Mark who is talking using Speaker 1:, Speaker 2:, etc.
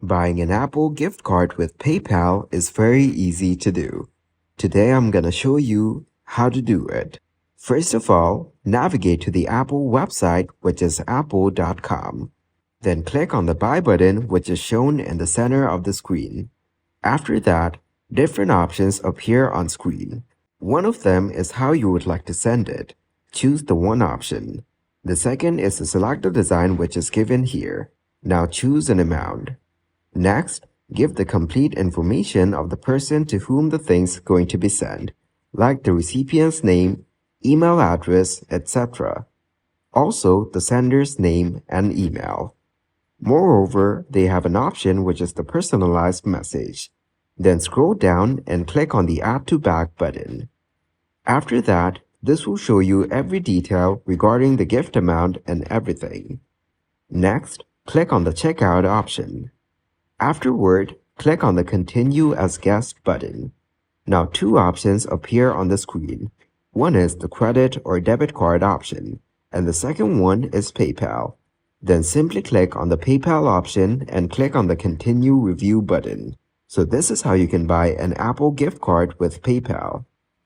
Speaker 1: Buying an Apple gift card with PayPal is very easy to do. Today I'm gonna show you how to do it. First of all, navigate to the Apple website, which is apple.com. Then click on the Buy button, which is shown in the center of the screen. After that, different options appear on screen. One of them is how you would like to send it. Choose the one option. The second is to select the design which is given here. Now choose an amount. Next, give the complete information of the person to whom the thing's going to be sent, like the recipient's name, email address, etc. Also, the sender's name and email. Moreover, they have an option which is the personalized message. Then scroll down and click on the Add to Bag button. After that, this will show you every detail regarding the gift amount and everything. Next, click on the Checkout option. Afterward, click on the Continue as Guest button. Now two options appear on the screen. One is the credit or debit card option, and the second one is PayPal. Then simply click on the PayPal option and click on the Continue Review button. So this is how you can buy an Apple gift card with PayPal.